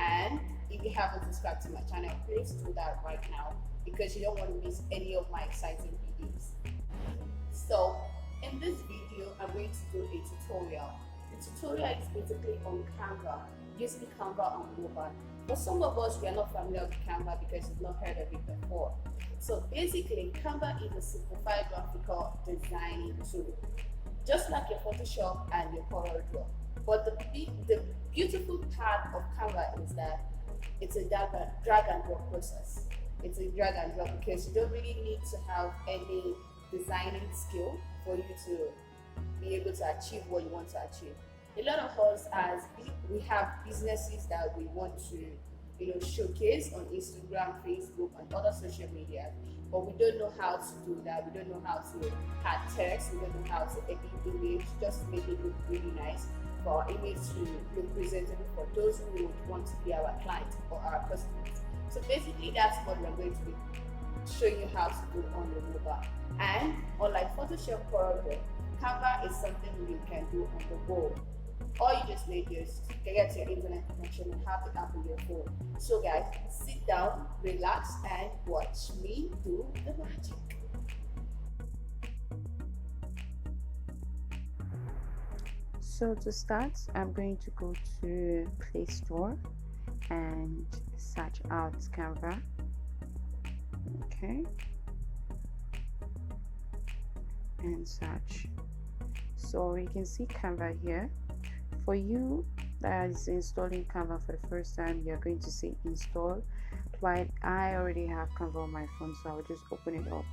And if you haven't subscribed to my channel, please do that right now because you don't want to miss any of my exciting videos. So in this video, I'm going to do a tutorial. The tutorial is basically on Canva, using Canva on mobile. But some of us, we are not familiar with Canva because we've not heard of it before. So basically, Canva is a simplified graphical designing tool, just like your Photoshop and your CorelDRAW. But the beautiful part of Canva is that it's a drag and drop process. It's a drag and drop because you don't really need to have any designing skill for you to be able to achieve what you want to achieve. A lot of us, as we have businesses that we want to showcase on Instagram, Facebook, and other social media, but we don't know how to do that. We don't know how to add text. We don't know how to edit image just to make it look really nice, for our image to look presentable for those who would want to be our clients or our customers. So basically, that's what we're going to be showing you how to do on your mobile. And unlike Photoshop CorelDRAW, Canva is something you can do on the go. All you just need is to get your internet connection and have the app on your phone. So guys, sit down, relax, and watch me do the magic. So to start, I'm going to go to Play Store and search out Canva. Okay, and search. So you can see Canva here. For you that is installing Canva for the first time, you're going to see install. But I already have Canva on my phone, so I'll just open it up.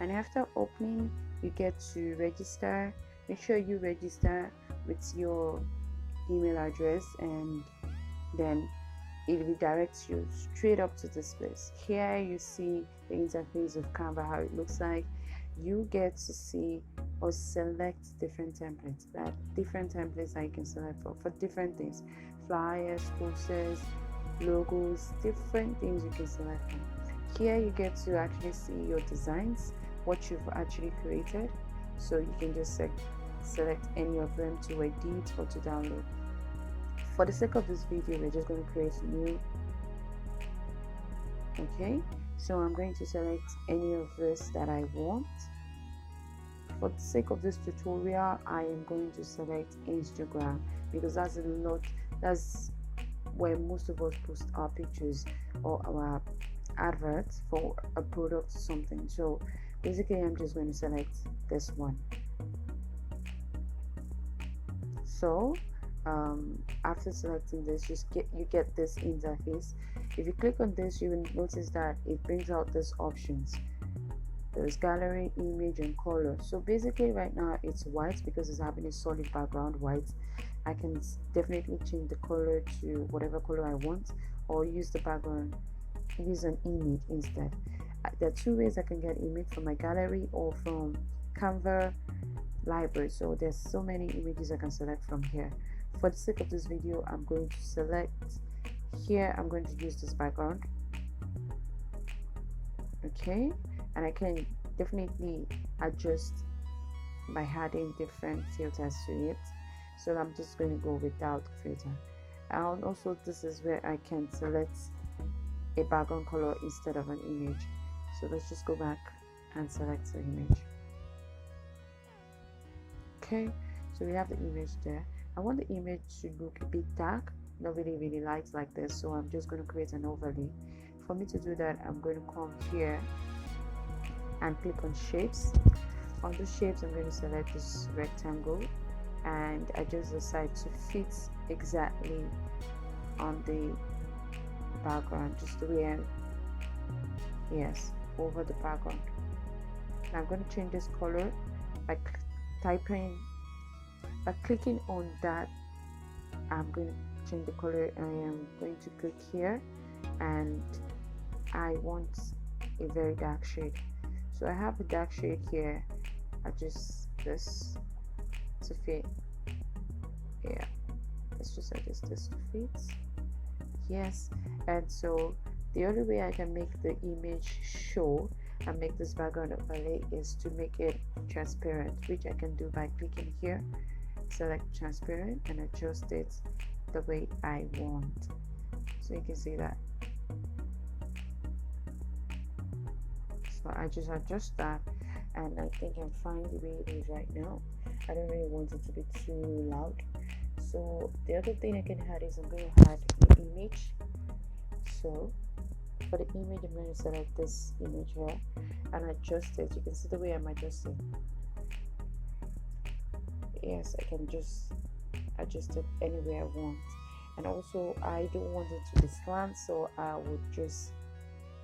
And after opening, you get to register. Make sure you register with your email address, and then it redirects you straight up to this place. Here you see the interface of Canva, how it looks like. You get to see or select different templates. There are different templates that you can select for different things: flyers, posters, logos, different things you can select from. Here you get to actually see your designs, what you've actually created, so you can just select any of them to edit or to download. For the sake of this video, we're just going to create new. Okay, so I'm going to select any of this that I want. For the sake of this tutorial, I am going to select Instagram because that's where most of us post our pictures or our adverts for a product or something. So basically, I'm just going to select this one. So after selecting this, you get this interface. If you click on this, you will notice that it brings out these options. There's gallery, image, and color. So basically right now it's white because it's having a solid background white. I can definitely change the color to whatever color I want, or use the background, use an image instead. There are two ways I can get image: from my gallery or from Canva library. So there's so many images I can select from here. For the sake of this video, I'm going to select here. I'm going to use this background. Okay, and I can definitely adjust by adding different filters to it. So I'm just going to go without filter. And also, this is where I can select a background color instead of an image. So let's just go back and select the image. Okay, so we have the image there. I want the image to look a bit dark, not really light like this, so I'm just going to create an overlay. For me to do that, I'm going to come here and click on shapes. On the shapes, I'm going to select this rectangle and adjust the side to fit exactly on the background, just the way yes, over the background. Now I'm going to change this color by clicking on that. I'm going to change the color. I am going to click here and I want a very dark shade, so I have a dark shade here. Adjust this to fit. Yeah, let's just adjust this to fit. Yes, and so the only way I can make the image show and make this background overlay is to make it transparent, which I can do by clicking here, select transparent, and adjust it the way I want. So you can see that. So I just adjust that, and I think I'm fine the way it is right now. I don't really want it to be too loud. So the other thing I can add is I'm going to add the image. So for the image, I'm going to select this image here and adjust it. You can see the way I'm adjusting. Yes, I can just adjust it any way I want. And also I don't want it to be slant, so I would just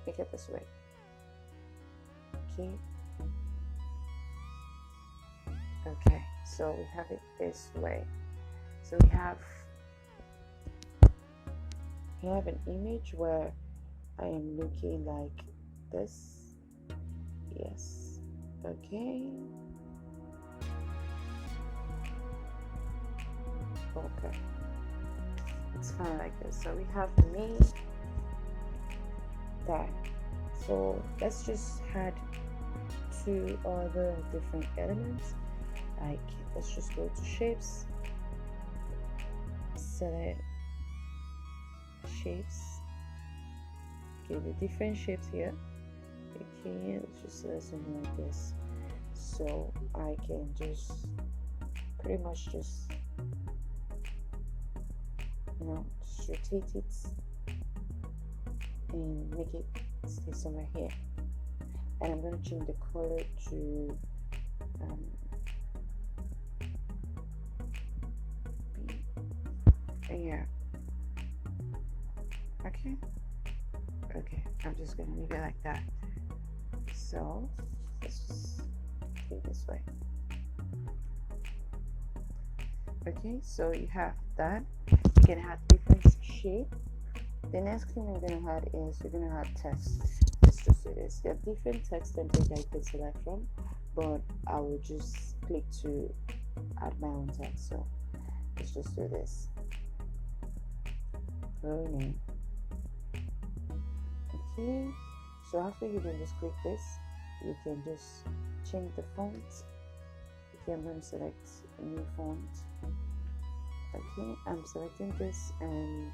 make it this way. Okay, so we have it this way. So we have an image where I am looking like this. Yes. Okay, it's kind of like this. So we have me there. So let's just add two other different elements. Like, let's just go to shapes, select shapes. Okay, the different shapes here. Okay, let's just select something like this. So I can just pretty much just just rotate it and make it stay somewhere here. And I'm going to change the color to yeah. Okay, I'm just going to leave it like that. So let's just do it this way. Okay, so you have that. You can add different shape. The next thing I'm going to add is we're going to add text. Let's just do this. There are different text templates I can select from, but I will just click to add my own text. So let's just do this. Name. Okay, so after you can just click this, you can just change the font. Okay, I'm going to select a new font. Okay, I'm selecting this and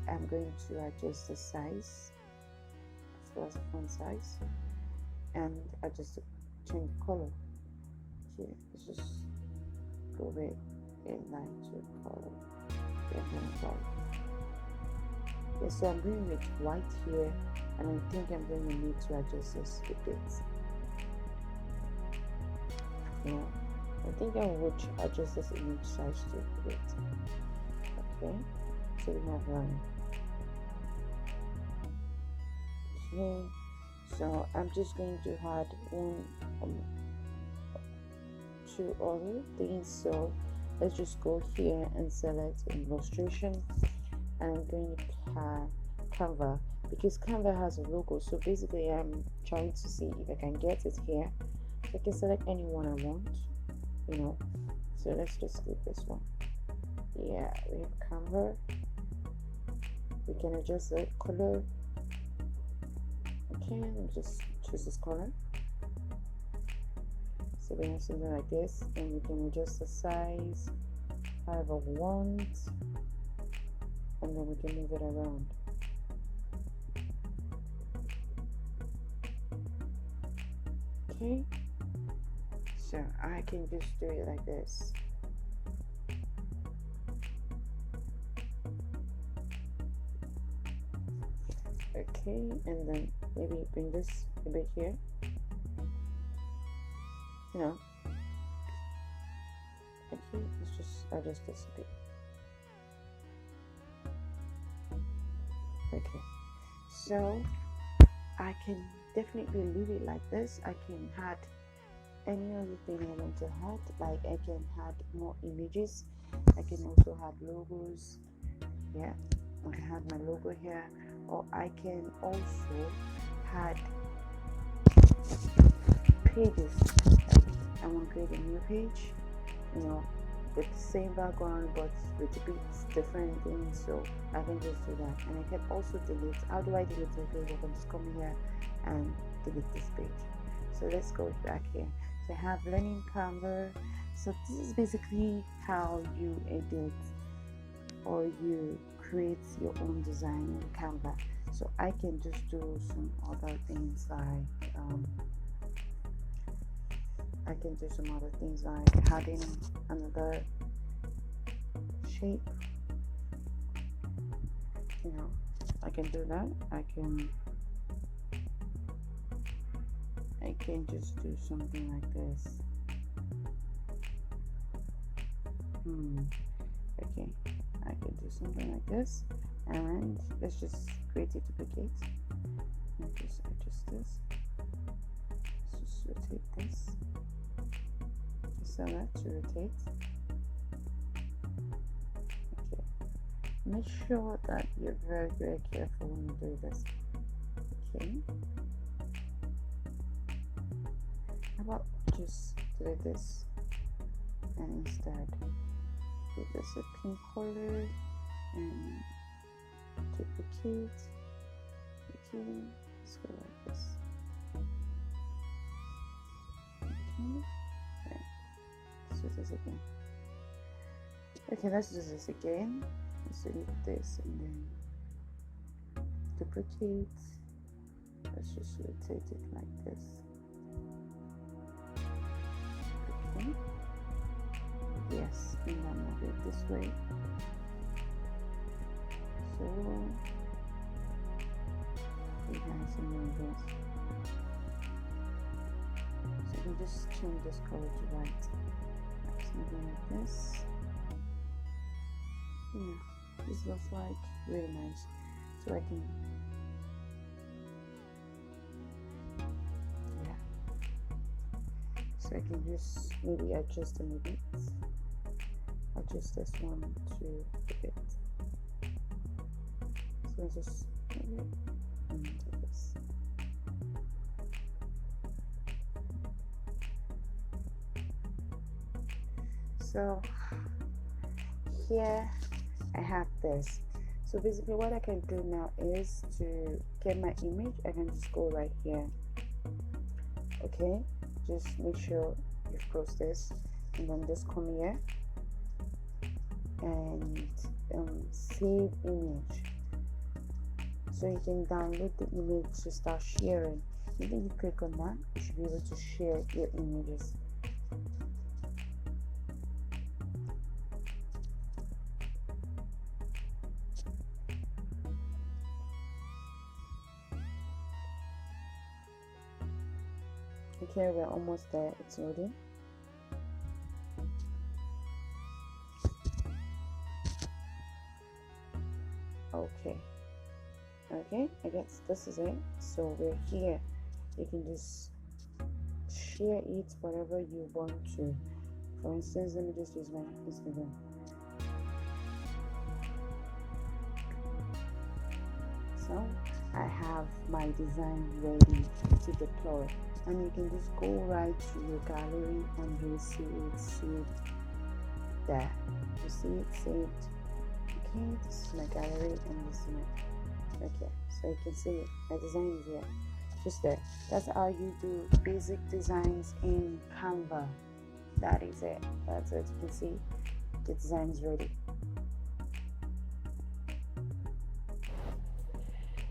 I'm going to adjust the size as well as the font size, and adjust change the color. Okay, let's just go with a lighter color. Yeah, so I'm going with white here, and I think I'm going to need to adjust this a bit. Yeah, I think I would adjust this image size to a bit. Okay, so we have one. Okay, so I'm just going to add two other things. So let's just go here and select illustration, and I'm going to add Canva, because Canva has a logo. So basically I'm trying to see if I can get it here. So I can select any one I want, so let's just click this one. Yeah, we have Canva. We can adjust the color. Okay, let me just choose this color. So we have something like this, and we can adjust the size however we want, and then we can move it around. Okay, so I can just do it like this. Okay, and then maybe bring this a bit here. Okay, let's just adjust this a bit. Okay, so I can definitely leave it like this. I can add any other thing I want to add, like I can add more images. I can also add logos. Yeah, I can add my logo here, or I can also add pages. I want to create a new page, with the same background but with a bit different things. So I can just do that, and I can also delete. How do I delete the page? I can just come here and delete this page. So let's go back here. So I have learning Canva. So this is basically how you edit or you create your own design in Canva. So I can just do some other things like adding another shape. I can do that. I can just do something like this. Okay, I can do something like this, and let's just create a duplicate and just adjust this. Let's just rotate this. Just select to rotate. Okay, make sure that you're very, very careful when you do this. Okay, how about just delete this and instead give this a pink color and duplicate. Okay, let's go like this. Okay, let's do this again. Okay, let's do this again. Let's delete this and then duplicate. Let's just rotate it like this. Okay. Yes, and then move it this way. So you guys can move this. So you can just change this color to white. Something like this. Yeah, this looks like really nice. So I can so I can just maybe adjust a little bit. Adjust this one to a bit. So I just do this. So here I have this. So basically what I can do now is to get my image. I can just go right here. Okay, just make sure you close this and then just come here and save image. So you can download the image to start sharing. And then you click on that, you should be able to share your images. Okay, we're almost there. It's loading. Okay, I guess this is it. So we're here. You can just share it whatever you want to. For instance, let me just use my Instagram. So I have my design ready to deploy, and you can just go right to your gallery and you see it saved there. You see it saved. Okay, this is my gallery and this is my, okay, so you can see it. My design is here, just there. That's how you do basic designs in Canva. That is it. That's it. You can see the design is ready.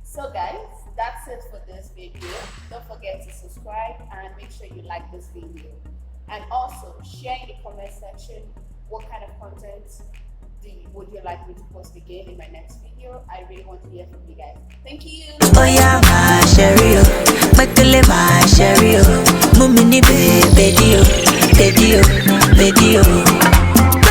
So guys, that's it for this video. Don't forget to subscribe and make sure you like this video. And also share in the comment section what kind of content would you like me to post again in my next video. I really want to hear from you guys. Thank you. Oh yeah, my sherry, my sherry, mummy, baby, baby, baby.